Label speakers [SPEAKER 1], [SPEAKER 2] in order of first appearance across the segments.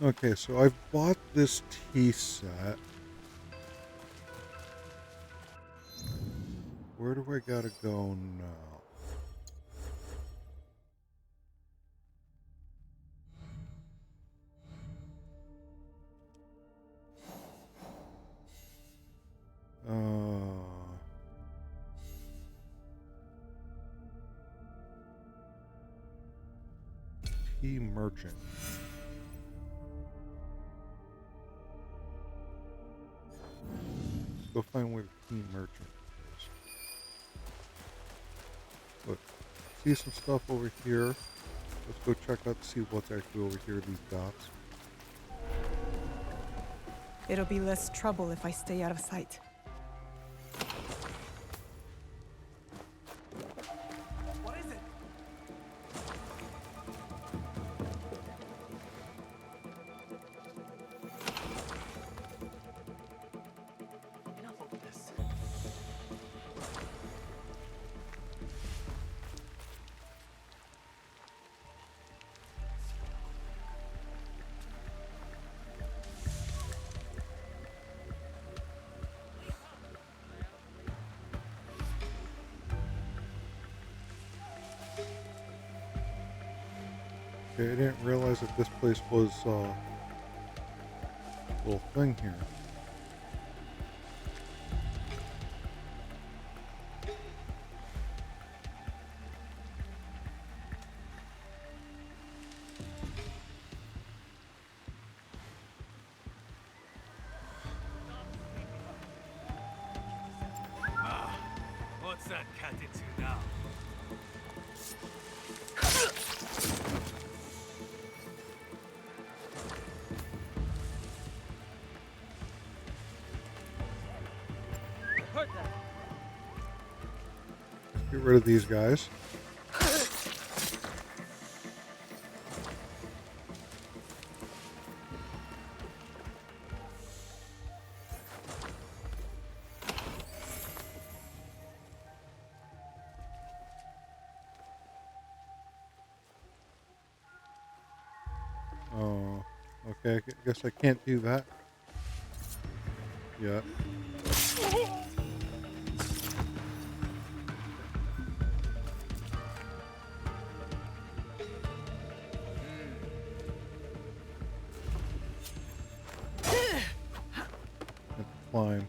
[SPEAKER 1] Okay, so I've bought this tea set. Where do I gotta go now? Tea merchant. Let's go find where the tea merchant is. Look, see some stuff over here. Let's go check out, see what's actually over here, these dots.
[SPEAKER 2] It'll be less trouble if I stay out of sight. What is it? Enough of this.
[SPEAKER 1] Okay, I didn't realize that this place was a little thing here.
[SPEAKER 3] What's that cat into now? Hurt that.
[SPEAKER 1] Get rid of these guys. Oh, okay. I guess I can't do that yet. Have to climb.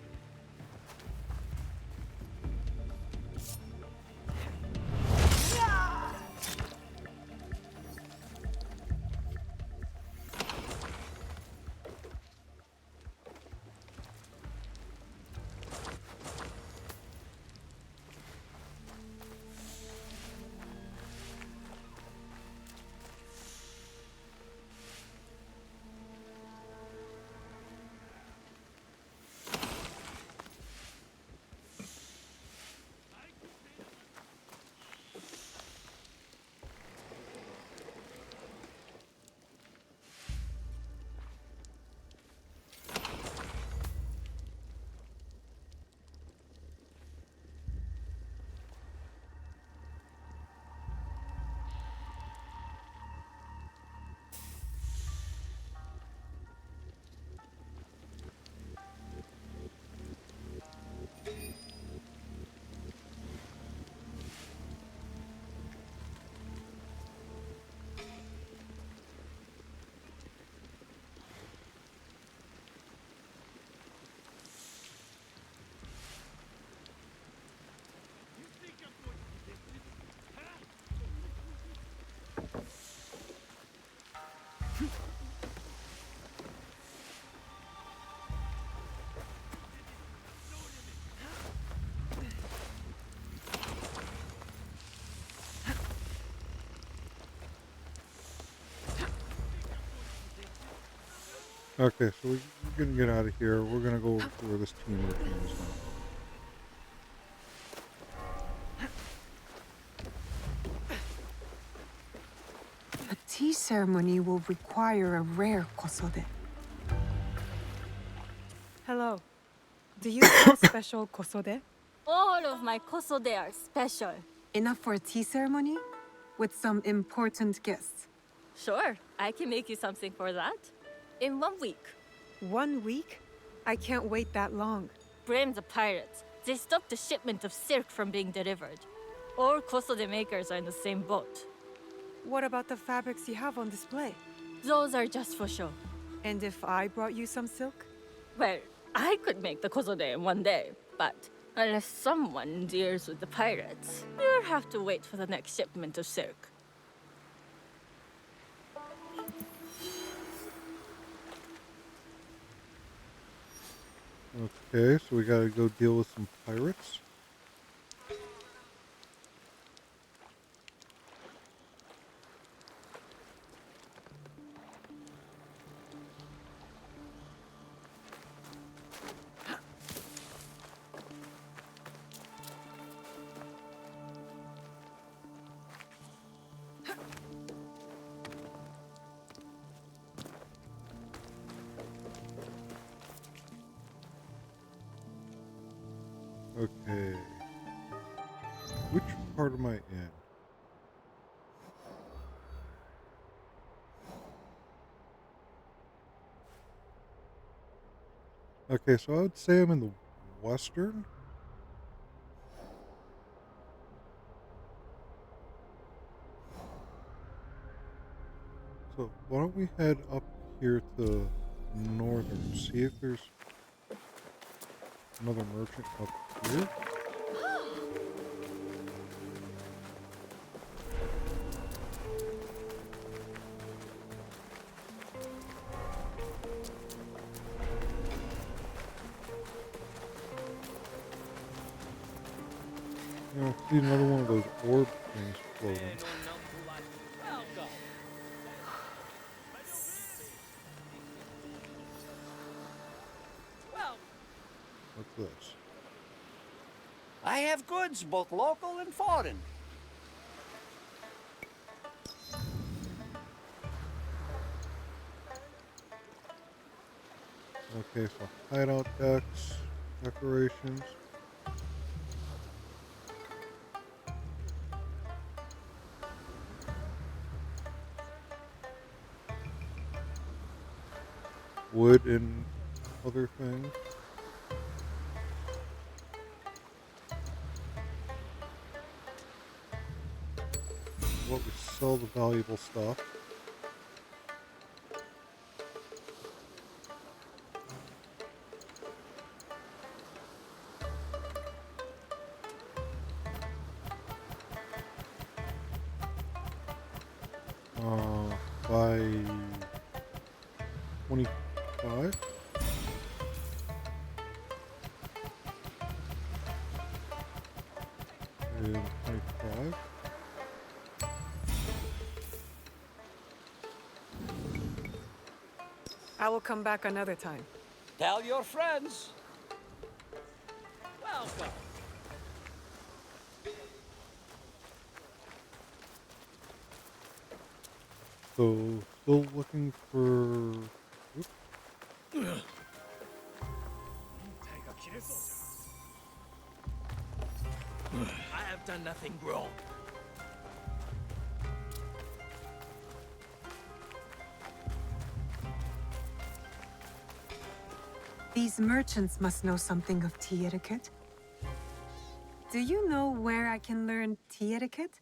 [SPEAKER 1] Okay, so we're gonna get out of here. We're gonna go over to where this tea merchant is now.
[SPEAKER 2] A tea ceremony will require a rare kosode. Hello. Do you sell special kosode?
[SPEAKER 4] All of my kosode are special.
[SPEAKER 2] Enough for a tea ceremony? With some important guests.
[SPEAKER 4] Sure, I can make you something for that. In 1 week.
[SPEAKER 2] 1 week? I can't wait that long.
[SPEAKER 4] Blame the pirates. They stopped the shipment of silk from being delivered. All kosode makers are in the same boat.
[SPEAKER 2] What about the fabrics you have on display?
[SPEAKER 4] Those are just for show.
[SPEAKER 2] And if I brought you some silk?
[SPEAKER 4] Well, I could make the kosode in 1 day, but unless someone deals with the pirates, you'll have to wait for the next shipment of silk.
[SPEAKER 1] Okay, so we gotta go deal with some pirates. Okay. Which part am I in? Okay, so I would say I'm in the western. So why don't we head up here to northern, see if there's another merchant up here. Yeah, I see another one of those orb things floating. What's this?
[SPEAKER 5] I have goods, both local and foreign.
[SPEAKER 1] Okay, so hideout decks, decorations. Wood and other things. What we sell the valuable stuff. By 25. And 25.
[SPEAKER 2] I will come back another time.
[SPEAKER 5] Tell your friends. Welcome.
[SPEAKER 1] So, still looking for... Oops.
[SPEAKER 3] I have done nothing wrong.
[SPEAKER 2] These merchants must know something of tea etiquette. Do you know where I can learn tea etiquette?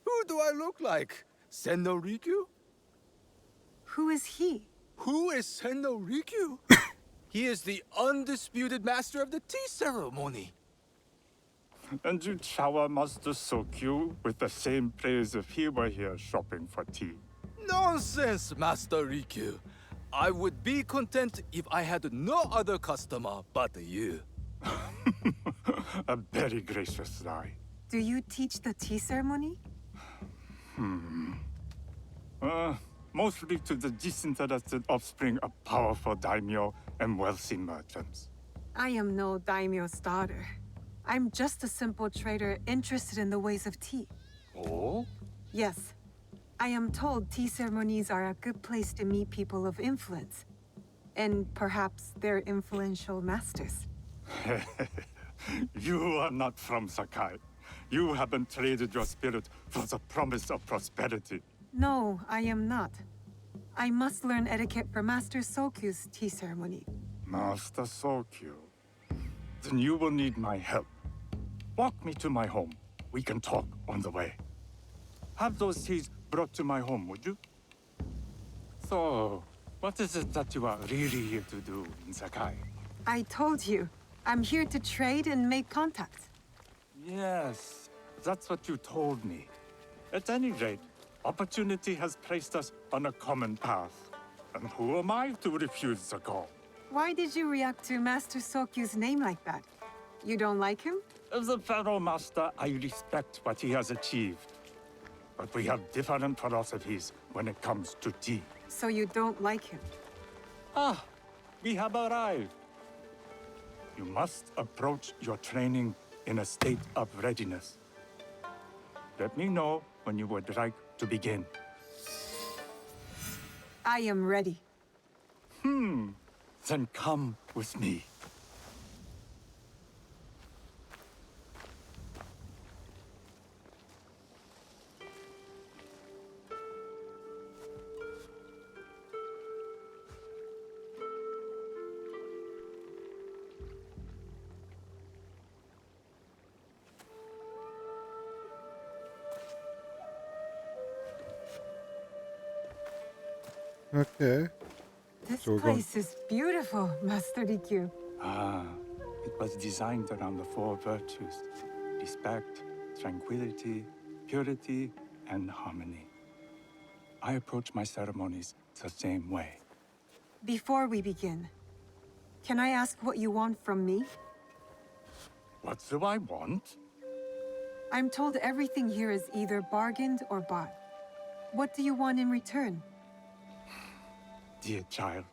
[SPEAKER 6] Who do I look like? Senno Rikyu?
[SPEAKER 2] Who is he?
[SPEAKER 6] Who is Senno Rikyu? He is the undisputed master of the tea ceremony.
[SPEAKER 7] And you shower Master Sokyu with the same praise if he were here shopping for tea.
[SPEAKER 6] Nonsense, Master Rikyu. I would be content if I had no other customer but you.
[SPEAKER 7] A very gracious lie.
[SPEAKER 2] Do you teach the tea ceremony?
[SPEAKER 7] Mostly to the disinterested offspring of powerful daimyo and wealthy merchants.
[SPEAKER 2] I am no daimyo's daughter. I'm just a simple trader interested in the ways of tea.
[SPEAKER 7] Oh?
[SPEAKER 2] Yes. I am told tea ceremonies are a good place to meet people of influence. And perhaps their influential masters.
[SPEAKER 7] You are not from Sakai. You haven't traded your spirit for the promise of prosperity.
[SPEAKER 2] No, I am not. I must learn etiquette for Master Sokyu's tea ceremony.
[SPEAKER 7] Master Sokyu. Then you will need my help. Walk me to my home. We can talk on the way. Have those teas brought to my home, would you? So, what is it that you are really here to do in Sakai?
[SPEAKER 2] I told you, I'm here to trade and make contacts.
[SPEAKER 7] Yes, that's what you told me. At any rate, opportunity has placed us on a common path. And who am I to refuse the call?
[SPEAKER 2] Why did you react to Master Sokyu's name like that? You don't like him?
[SPEAKER 7] As a Pharaoh Master, I respect what he has achieved. But we have different philosophies when it comes to tea.
[SPEAKER 2] So you don't like him?
[SPEAKER 7] Ah, we have arrived. You must approach your training in a state of readiness. Let me know when you would like to begin.
[SPEAKER 2] I am ready.
[SPEAKER 7] Then come with me.
[SPEAKER 1] Okay.
[SPEAKER 2] This
[SPEAKER 1] So we're going-
[SPEAKER 2] place is beautiful, Master Rikyu.
[SPEAKER 7] It was designed around the four virtues: respect, tranquility, purity, and harmony. I approach my ceremonies the same way.
[SPEAKER 2] Before we begin, can I ask what you want from me?
[SPEAKER 7] What do I want?
[SPEAKER 2] I'm told everything here is either bargained or bought. What do you want in return?
[SPEAKER 7] Dear child,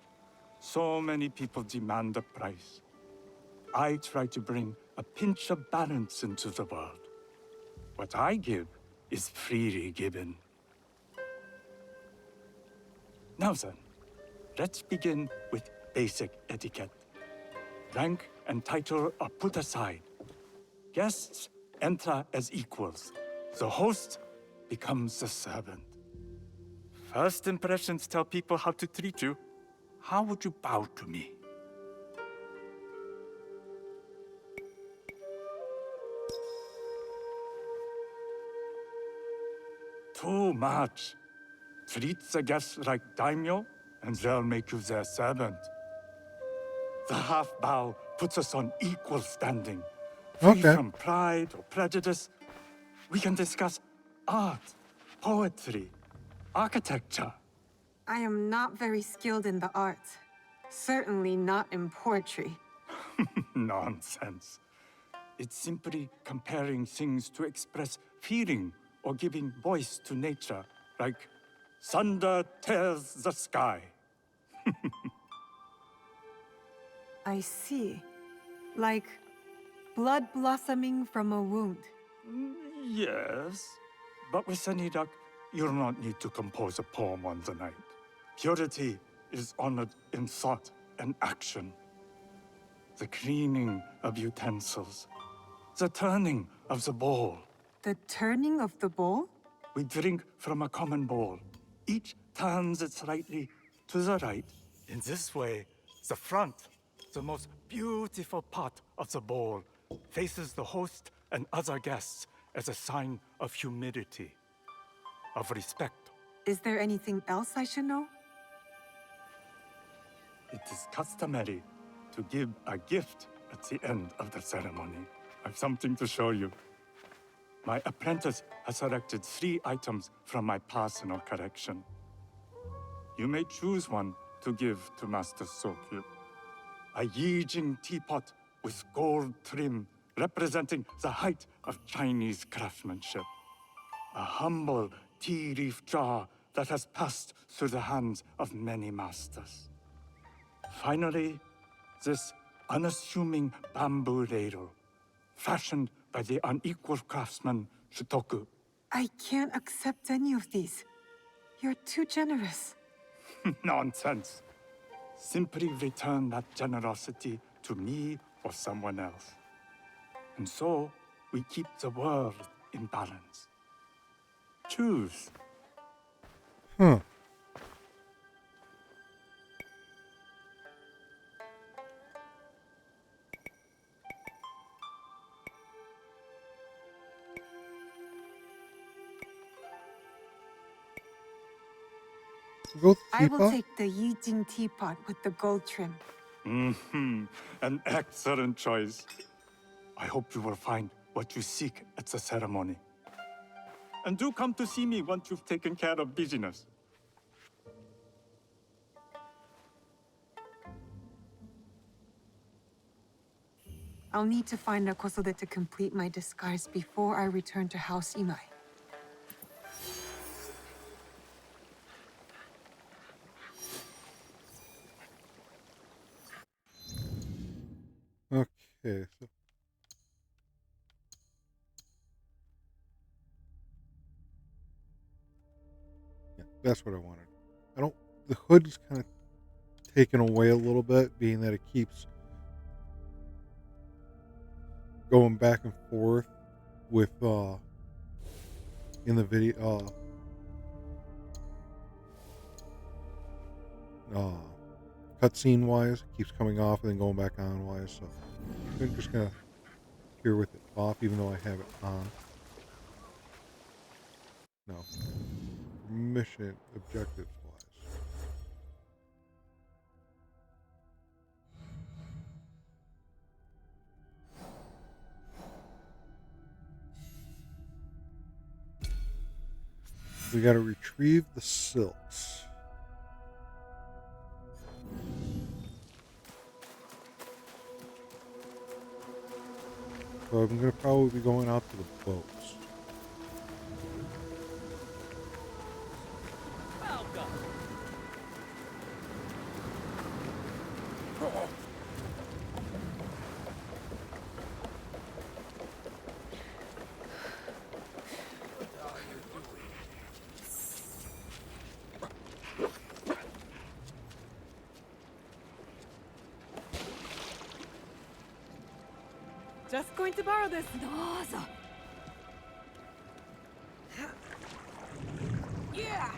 [SPEAKER 7] so many people demand a price. I try to bring a pinch of balance into the world. What I give is freely given. Now then, let's begin with basic etiquette. Rank and title are put aside. Guests enter as equals. The host becomes the servant. First impressions tell people how to treat you. How would you bow to me? Too much. Treat the guests like daimyo, and they'll make you their servant. The half bow puts us on equal standing. Free
[SPEAKER 1] Okay.
[SPEAKER 7] from pride or prejudice, we can discuss art, poetry, architecture.
[SPEAKER 2] I am not very skilled in the arts. Certainly not in poetry.
[SPEAKER 7] Nonsense. It's simply comparing things to express feeling or giving voice to nature, like thunder tears the sky.
[SPEAKER 2] I see. Like blood blossoming from a wound.
[SPEAKER 7] Yes, but with any luck, you'll not need to compose a poem on the night. Purity is honored in thought and action. The cleaning of utensils, the turning of the bowl.
[SPEAKER 2] The turning of the bowl?
[SPEAKER 7] We drink from a common bowl. Each turns it slightly to the right. In this way, the front, the most beautiful part of the bowl, faces the host and other guests as a sign of humility, of respect.
[SPEAKER 2] Is there anything else I should know?
[SPEAKER 7] It is customary to give a gift at the end of the ceremony. I've something to show you. My apprentice has selected 3 items from my personal collection. You may choose one to give to Master Sokyu. A Yijing teapot with gold trim representing the height of Chinese craftsmanship. A humble tea leaf jar that has passed through the hands of many masters. Finally, this unassuming bamboo ladle, fashioned by the unequal craftsman Shutoku.
[SPEAKER 2] I can't accept any of these. You're too generous.
[SPEAKER 7] Nonsense. Simply return that generosity to me or someone else. And so, we keep the world in balance. Choose.
[SPEAKER 1] Huh. We'll go with the
[SPEAKER 2] I will
[SPEAKER 1] teapot.
[SPEAKER 2] take the Yijing teapot with the gold trim.
[SPEAKER 7] An excellent choice. I hope you will find what you seek at the ceremony. And do come to see me once you've taken care of business.
[SPEAKER 2] I'll need to find a kosode to complete my disguise before I return to House Imai.
[SPEAKER 1] Okay, so yeah, that's what I wanted. I don't. The hood is kind of taken away a little bit, being that it keeps going back and forth with in the video cutscene wise, keeps coming off and then going back on wise. So I'm just gonna here with it off, even though I have it on. No. Mission objectives wise. We gotta retrieve the silks. So I'm gonna probably be going out to the boats.
[SPEAKER 2] Just going to borrow this. Yeah!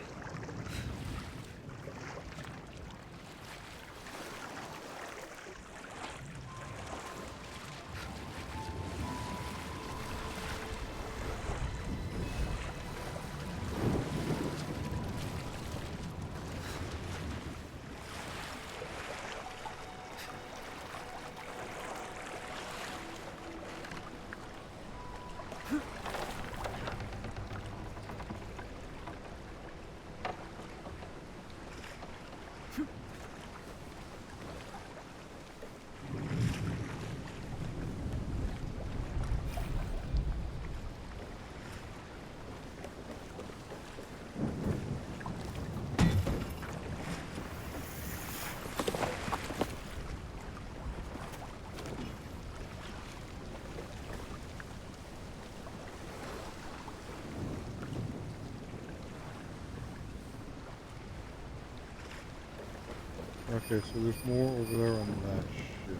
[SPEAKER 1] Okay, so there's more over there on that ship.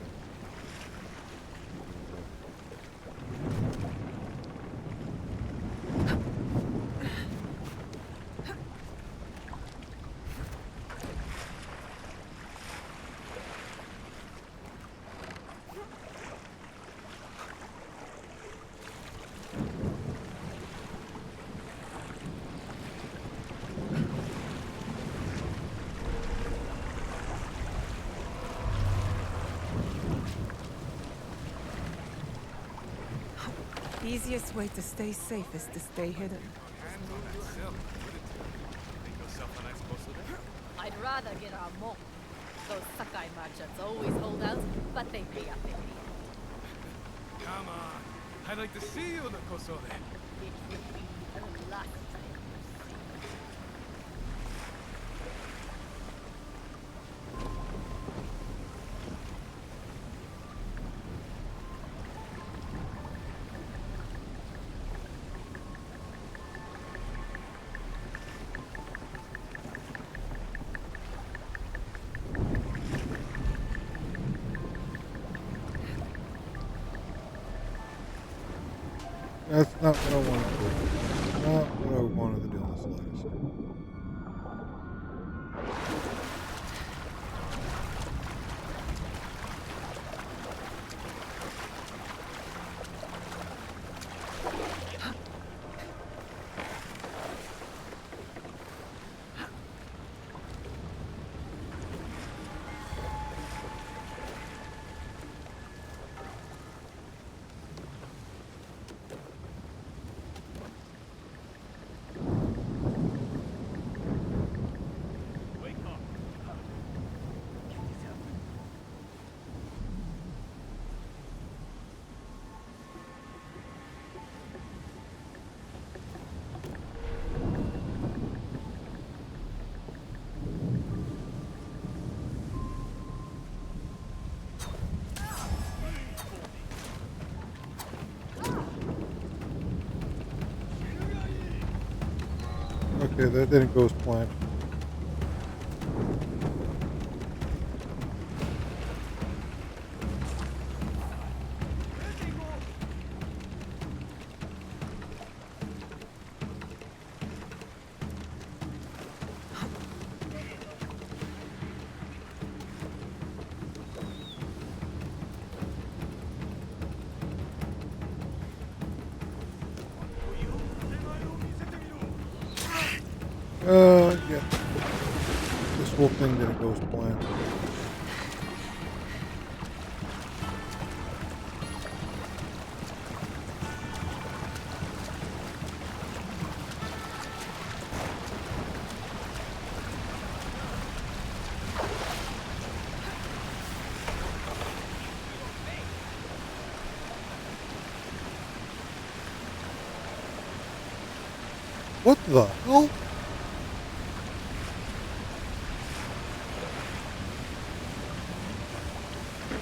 [SPEAKER 2] The easiest way to stay safe is to stay hidden.
[SPEAKER 3] Make yourself a nice kosode?
[SPEAKER 4] I'd rather get our mo. Those Sakai merchants always hold out, but they pay up in the end.
[SPEAKER 3] Come on. I'd like to see you the kosode.
[SPEAKER 4] It would be a lifetime.
[SPEAKER 1] That's not what I wanted to do. Not what I wanted to do in the slightest. Okay, that didn't go as planned. Yeah. This whole thing didn't go as planned. What the hell?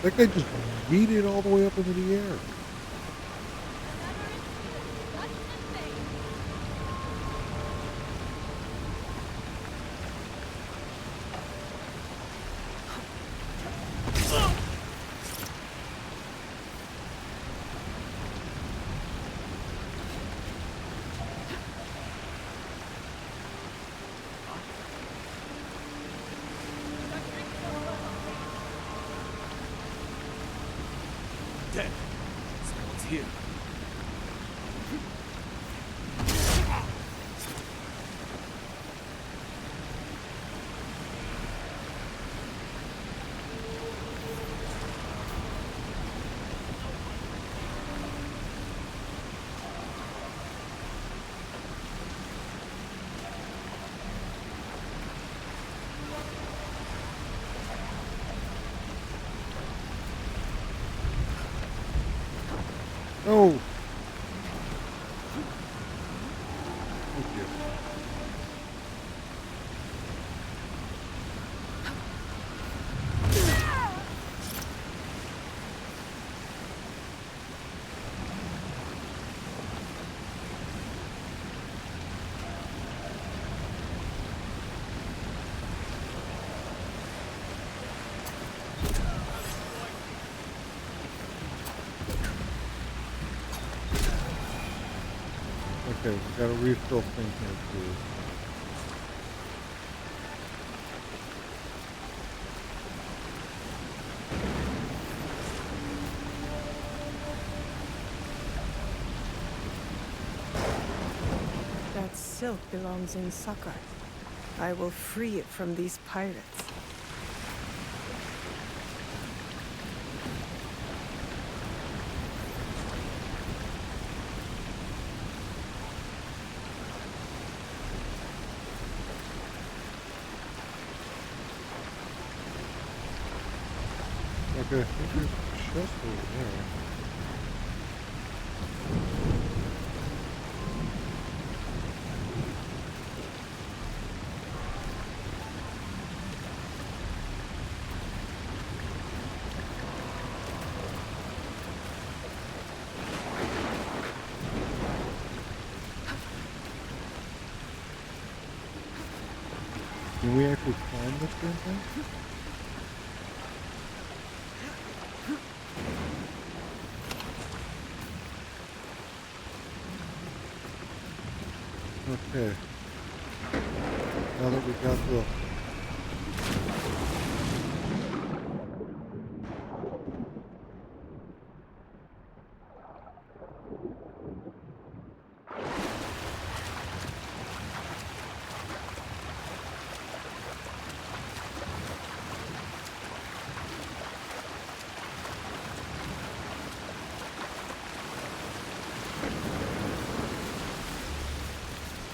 [SPEAKER 1] That guy just yeeted all the way up into the air.
[SPEAKER 3] Dead. Someone's here.
[SPEAKER 1] No. Thank you. Okay, we got a refill thing here too.
[SPEAKER 2] That silk belongs in Sakar. I will free it from these pirates.
[SPEAKER 1] Okay, I think there's a chest over there. Can we actually climb this damn thing? Okay. Now that we got the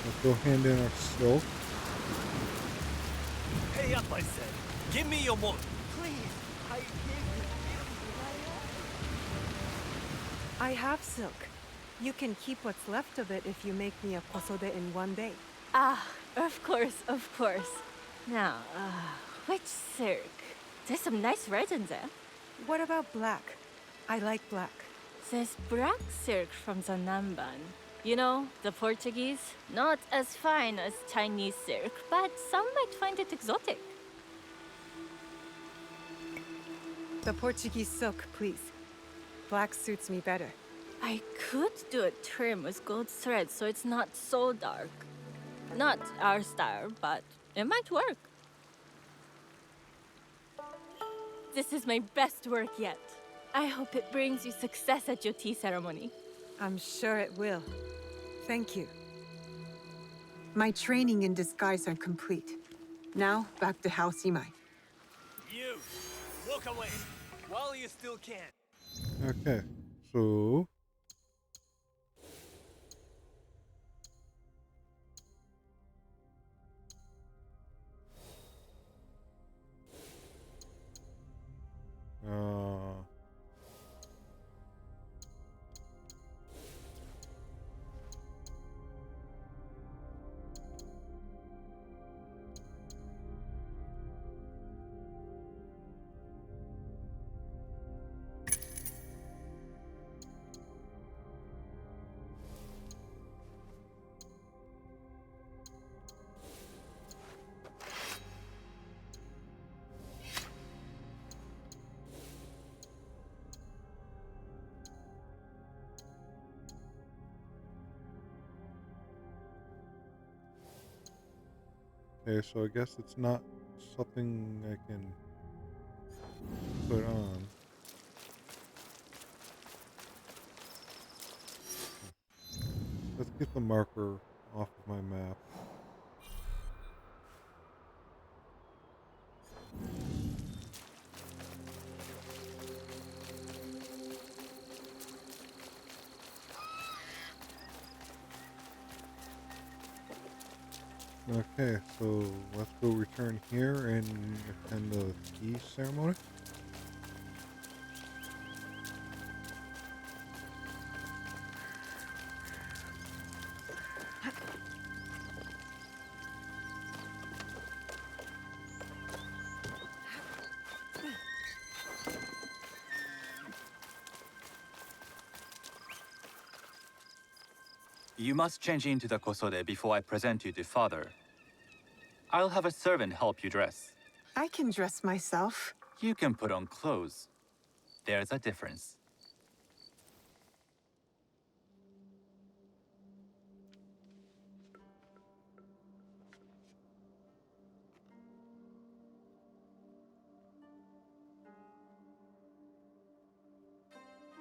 [SPEAKER 1] let's go hand in our silk.
[SPEAKER 3] Pay up, I said. Give me your money.
[SPEAKER 5] Please, I give
[SPEAKER 2] I have silk. You can keep what's left of it if you make me a posode in one day.
[SPEAKER 4] Ah, of course, of course. Now, which silk? There's some nice red in there.
[SPEAKER 2] What about black? I like black.
[SPEAKER 4] There's black silk from the Namban. You know, the Portuguese, not as fine as Chinese silk, but some might find it exotic.
[SPEAKER 2] The Portuguese silk, please. Black suits me better.
[SPEAKER 4] I could do a trim with gold thread so it's not so dark. Not our style, but it might work. This is my best work yet. I hope it brings you success at your tea ceremony.
[SPEAKER 2] I'm sure it will. Thank you. My training and disguise are complete. Now, back to House Imai.
[SPEAKER 3] You, walk away while you still can.
[SPEAKER 1] Okay, so okay, so I guess it's not something I can put on. Let's get the marker off of my map. Okay, so let's go return here and attend the tea ceremony.
[SPEAKER 8] You must change into the kosode before I present you to father. I'll have a servant help you dress.
[SPEAKER 2] I can dress myself.
[SPEAKER 8] You can put on clothes. There's a difference.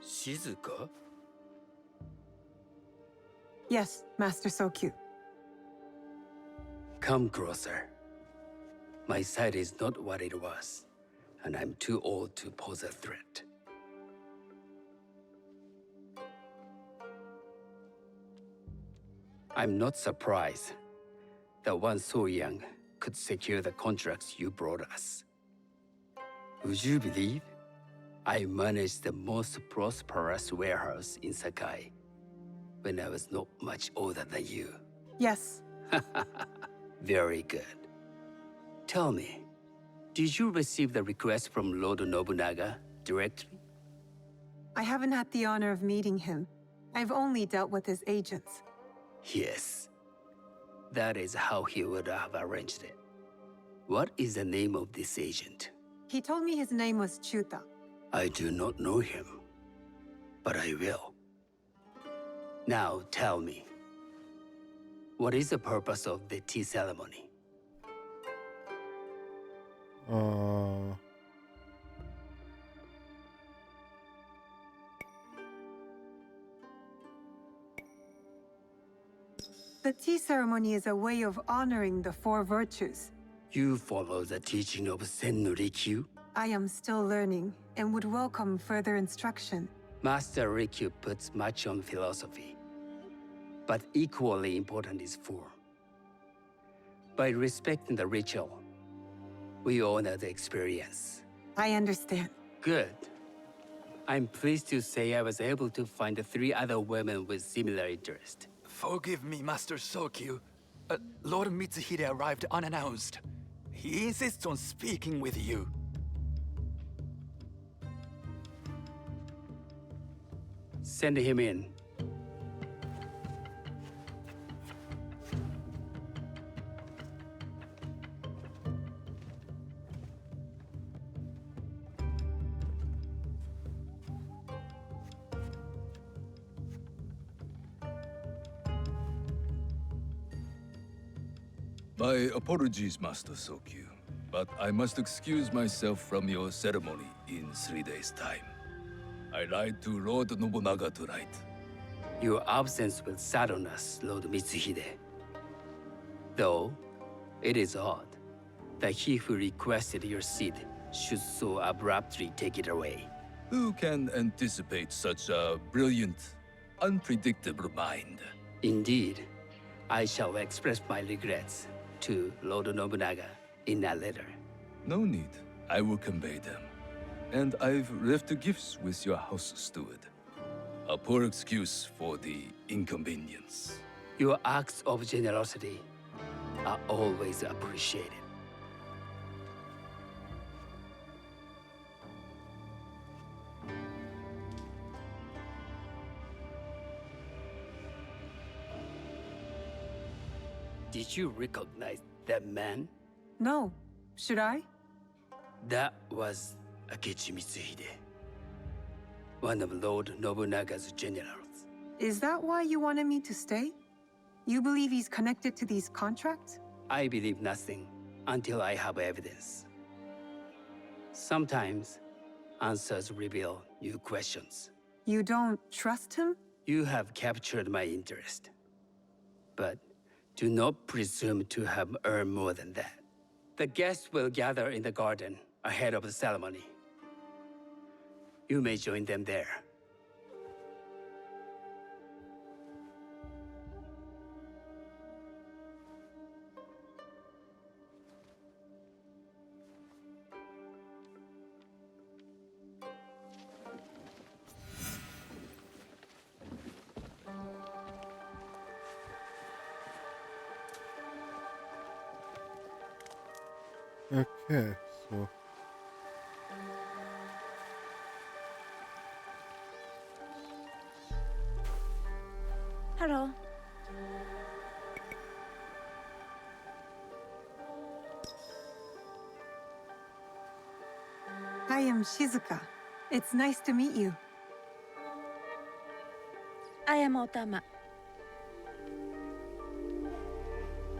[SPEAKER 5] Shizuka?
[SPEAKER 2] Yes, Master Sokyu.
[SPEAKER 5] Come closer. My sight is not what it was, and I'm too old to pose a threat. I'm not surprised that one so young could secure the contracts you brought us. Would you believe I managed the most prosperous warehouse in Sakai when I was not much older than you?
[SPEAKER 2] Yes,
[SPEAKER 5] Very good. Tell me, did you receive the request from Lord Nobunaga directly?
[SPEAKER 2] I haven't had the honor of meeting him. I've only dealt with his agents.
[SPEAKER 5] Yes. That is how he would have arranged it. What is the name of this agent?
[SPEAKER 2] He told me his name was Chuta.
[SPEAKER 5] I do not know him, but I will. Now tell me, what is the purpose of the tea ceremony?
[SPEAKER 2] The tea ceremony is a way of honoring the four virtues.
[SPEAKER 5] You follow the teaching of Sen no Rikyu?
[SPEAKER 2] I am still learning and would welcome further instruction.
[SPEAKER 5] Master Rikyu puts much on philosophy, but equally important is form. By respecting the ritual, we honor the experience.
[SPEAKER 2] I understand.
[SPEAKER 5] Good. I'm pleased to say I was able to find 3 other women with similar interest.
[SPEAKER 6] Forgive me, Master Sokyu. Lord Mitsuhide arrived unannounced. He insists on speaking with you.
[SPEAKER 5] Send him in.
[SPEAKER 6] My apologies, Master Sokyu, but I must excuse myself from your ceremony in 3 days' time. I lied to Lord Nobunaga tonight.
[SPEAKER 5] Your absence will sadden us, Lord Mitsuhide. Though, it is odd that he who requested your seat should so abruptly take it away.
[SPEAKER 6] Who can anticipate such a brilliant, unpredictable mind?
[SPEAKER 5] Indeed, I shall express my regrets to Lord Nobunaga in a letter.
[SPEAKER 6] No need. I will convey them. And I've left the gifts with your house steward. A poor excuse for the inconvenience.
[SPEAKER 5] Your acts of generosity are always appreciated. Did you recognize that man?
[SPEAKER 2] No. Should I?
[SPEAKER 5] That was Akechi Mitsuhide, one of Lord Nobunaga's generals.
[SPEAKER 2] Is that why you wanted me to stay? You believe he's connected to these contracts?
[SPEAKER 5] I believe nothing until I have evidence. Sometimes, answers reveal new questions.
[SPEAKER 2] You don't trust him?
[SPEAKER 5] You have captured my interest. But do not presume to have earned more than that. The guests will gather in the garden ahead of the ceremony. You may join them there.
[SPEAKER 1] Okay, so
[SPEAKER 4] Hello.
[SPEAKER 2] I am Shizuka. It's nice to meet you.
[SPEAKER 9] I am Otama.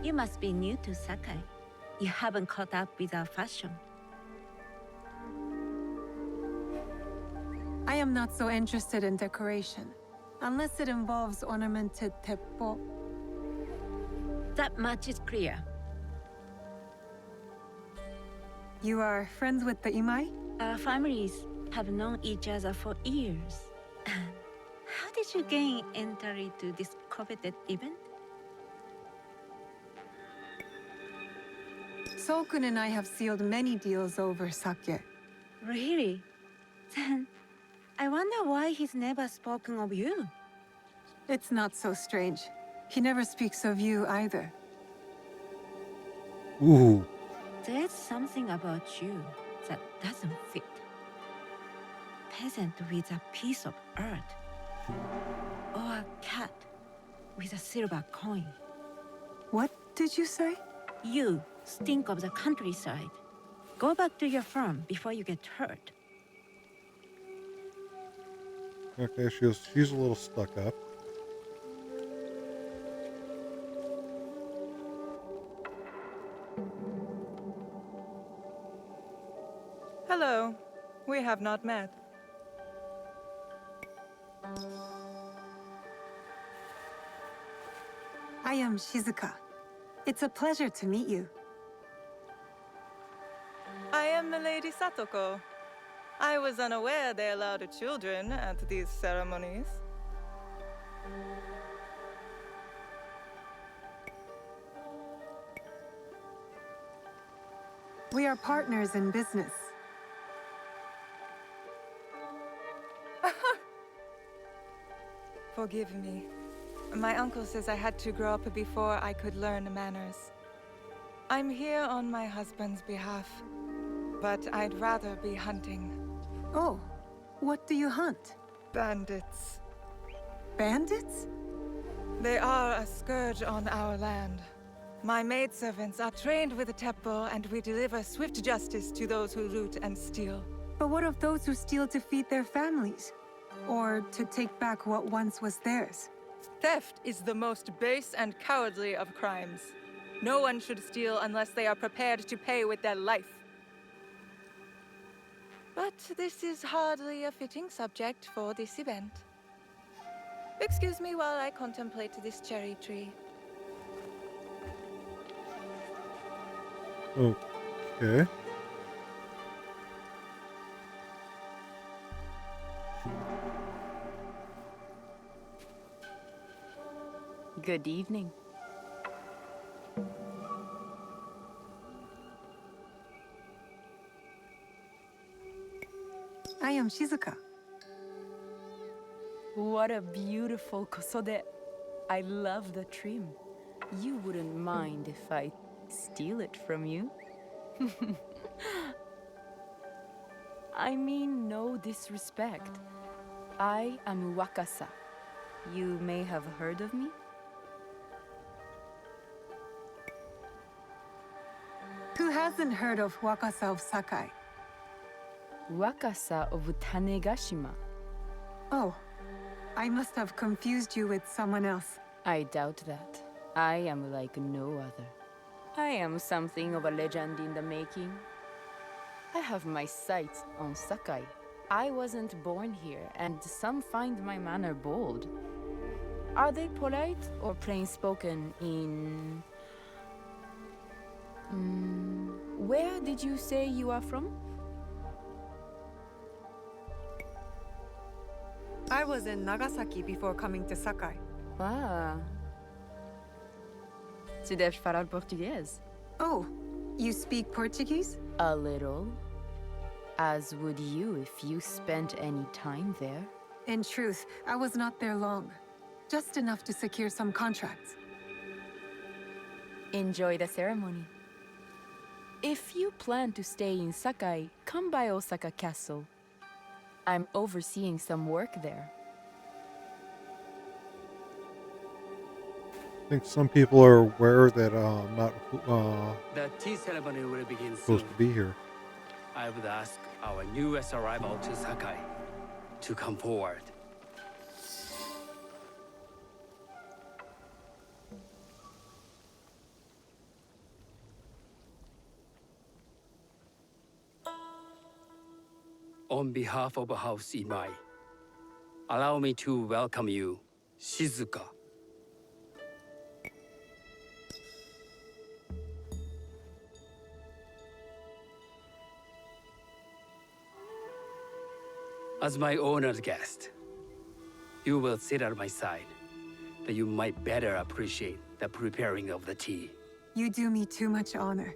[SPEAKER 9] You must be new to Sakai. You haven't caught up with our fashion.
[SPEAKER 2] I am not so interested in decoration, unless it involves ornamented teppo.
[SPEAKER 9] That much is clear.
[SPEAKER 2] You are friends with the Imai?
[SPEAKER 9] Our families have known each other for years. How did you gain entry to this coveted event?
[SPEAKER 2] Sokun and I have sealed many deals over sake.
[SPEAKER 9] Really? Then I wonder why he's never spoken of you.
[SPEAKER 2] It's not so strange. He never speaks of you either.
[SPEAKER 1] ooh,
[SPEAKER 9] There's something about you that doesn't fit. Peasant with a piece of earth. Or a cat with a silver coin.
[SPEAKER 2] What did you say?
[SPEAKER 9] You stink of the countryside. Go back to your farm before you get hurt.
[SPEAKER 1] okay, she's a little stuck up.
[SPEAKER 10] Hello. We have not met.
[SPEAKER 2] I am Shizuka. It's a pleasure to meet you.
[SPEAKER 10] I am Milady Satoko. I was unaware they allowed children at these ceremonies.
[SPEAKER 2] We are partners in business.
[SPEAKER 10] Forgive me. My uncle says I had to grow up before I could learn manners. I'm here on my husband's behalf, but I'd rather be hunting.
[SPEAKER 2] Oh, what do you hunt?
[SPEAKER 10] Bandits.
[SPEAKER 2] Bandits?
[SPEAKER 10] They are a scourge on our land. My maidservants are trained with the teppo, and we deliver swift justice to those who loot and steal.
[SPEAKER 2] But what of those who steal to feed their families? Or to take back what once was theirs?
[SPEAKER 10] Theft is the most base and cowardly of crimes. No one should steal unless they are prepared to pay with their life. But this is hardly a fitting subject for this event. Excuse me while I contemplate this cherry tree.
[SPEAKER 1] Okay.
[SPEAKER 11] Good evening.
[SPEAKER 2] I am Shizuka.
[SPEAKER 11] What a beautiful kosode. I love the trim. You wouldn't mind if I steal it from you? I mean no disrespect. I am Wakasa. You may have heard of me?
[SPEAKER 2] Who hasn't heard of Wakasa of Sakai?
[SPEAKER 11] Wakasa of Tanegashima.
[SPEAKER 2] Oh, I must have confused you with someone else.
[SPEAKER 11] I doubt that. I am like no other. I am something of a legend in the making. I have my sights on Sakai. I wasn't born here, and some find my manner bold. Are they polite or plain-spoken in... where did you say you are from?
[SPEAKER 2] I was in Nagasaki before coming to Sakai.
[SPEAKER 11] Ah. Tu deves falar português.
[SPEAKER 2] Oh, you speak Portuguese?
[SPEAKER 11] A little. As would you if you spent any time there.
[SPEAKER 2] In truth, I was not there long. Just enough to secure some contracts.
[SPEAKER 11] Enjoy the ceremony. If you plan to stay in Sakai, come by Osaka Castle. I'm overseeing some work there.
[SPEAKER 1] I think some people are aware that I'm not
[SPEAKER 5] The tea ceremony will begin soon.
[SPEAKER 1] supposed to be here.
[SPEAKER 5] I would ask our newest arrival to Sakai to come forward. On behalf of House Imai, allow me to welcome you, Shizuka. As my honored guest, you will sit at my side, that you might better appreciate the preparing of the tea.
[SPEAKER 2] You do me too much honor.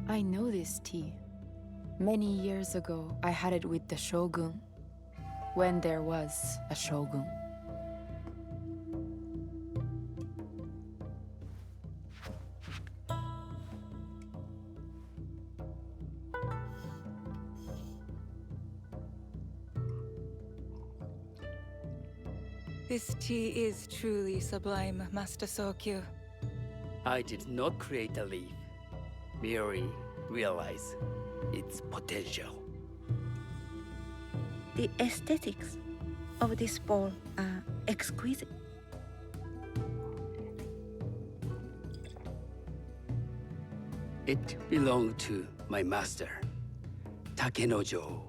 [SPEAKER 11] I know this tea. Many years ago, I had it with the shogun, when there was a shogun.
[SPEAKER 10] This tea is truly sublime, Master Sokyu.
[SPEAKER 5] I did not create a leaf, merely realize its potential.
[SPEAKER 9] The aesthetics of this ball are exquisite.
[SPEAKER 5] It belonged to my master, Takenojo.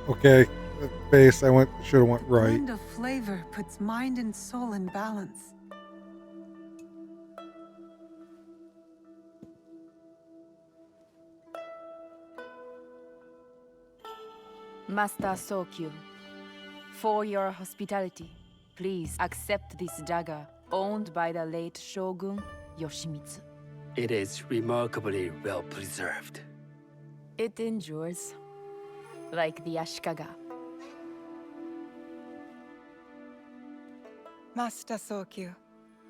[SPEAKER 1] Okay, base. I should have went right.
[SPEAKER 2] Blend of flavor puts mind and soul in balance.
[SPEAKER 11] Master Sokyu, for your hospitality, please accept this dagger owned by the late Shogun Yoshimitsu.
[SPEAKER 5] It is remarkably well preserved.
[SPEAKER 11] It endures, like the Ashikaga.
[SPEAKER 10] Master Sokyu,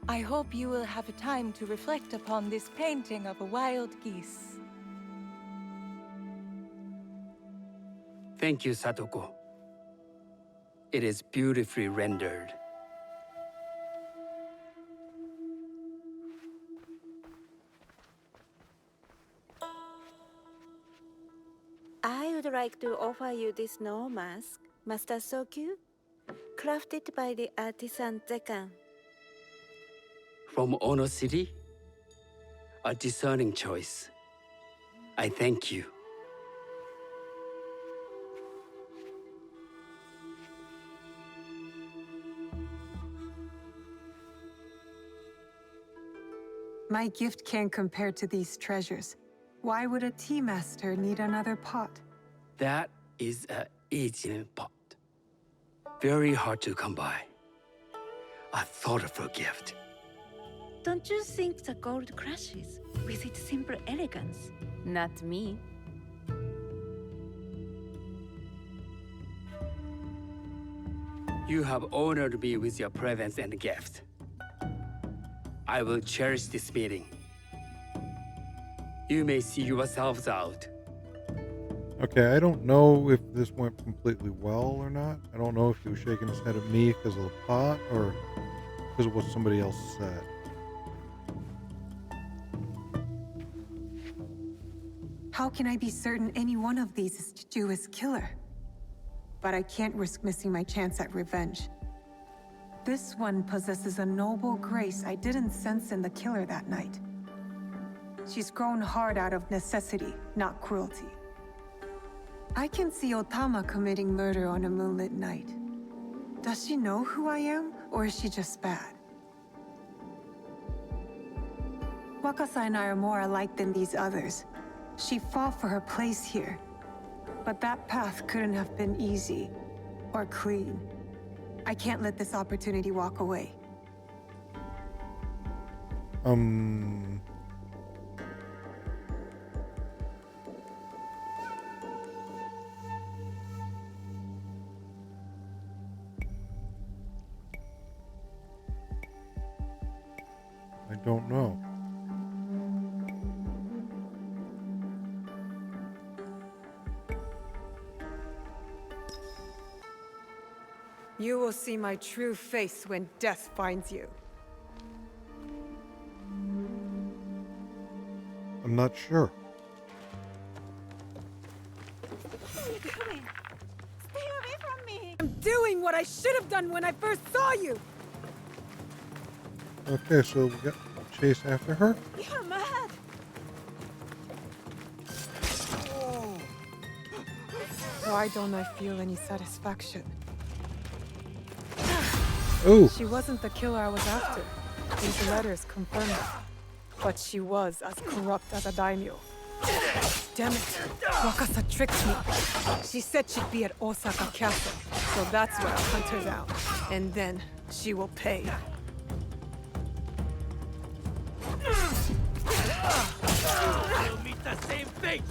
[SPEAKER 10] I hope you will have time to reflect upon this painting of a wild geese.
[SPEAKER 5] Thank you, Satoko. It is beautifully rendered.
[SPEAKER 9] I would like to offer you this snow mask, Master Sokyu, crafted by the artisan Zekan.
[SPEAKER 5] From Ono City? A discerning choice. I thank you.
[SPEAKER 2] My gift can't compare to these treasures. Why would a tea master need another pot?
[SPEAKER 5] That is a aging pot. Very hard to come by. A thoughtful gift.
[SPEAKER 9] Don't you think the gold crashes with its simple elegance?
[SPEAKER 11] Not me.
[SPEAKER 5] You have honored me with your presence and gift. I will cherish this meeting. You may see yourselves out.
[SPEAKER 1] Okay, I don't know if this went completely well or not. I don't know if he was shaking his head at me because of the pot or because of what somebody else said.
[SPEAKER 2] How can I be certain any one of these is to do his killer? But I can't risk missing my chance at revenge. This one possesses a noble grace I didn't sense in the killer that night. She's grown hard out of necessity, not cruelty. I can see Otama committing murder on a moonlit night. Does she know who I am, or is she just bad? Wakasa and I are more alike than these others. She fought for her place here. But that path couldn't have been easy, or clean. I can't let this opportunity walk away.
[SPEAKER 1] I don't know.
[SPEAKER 2] You will see my true face when death finds you.
[SPEAKER 1] I'm not sure.
[SPEAKER 2] What are you doing? Stay away from me! I'm doing what I should have done when I first saw you!
[SPEAKER 1] Okay, so we got chase after her.
[SPEAKER 2] You're mad! Why don't I feel any satisfaction?
[SPEAKER 1] Oh!
[SPEAKER 2] She wasn't the killer I was after. These letters confirm that. But she was as corrupt as a daimyo. Damn it! Wakasa tricked me. She said she'd be at Osaka Castle, so that's where I'll hunt her down. And then she will pay.
[SPEAKER 3] You'll meet the same fate!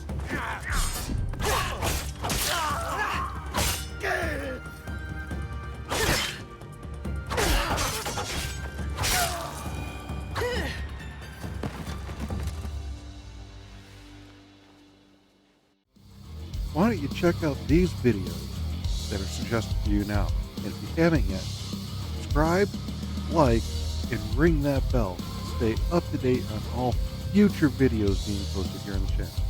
[SPEAKER 1] that you check out these videos that are suggested for you now. And if you haven't yet, subscribe, like, and ring that bell to stay up to date on all future videos being posted here on the channel.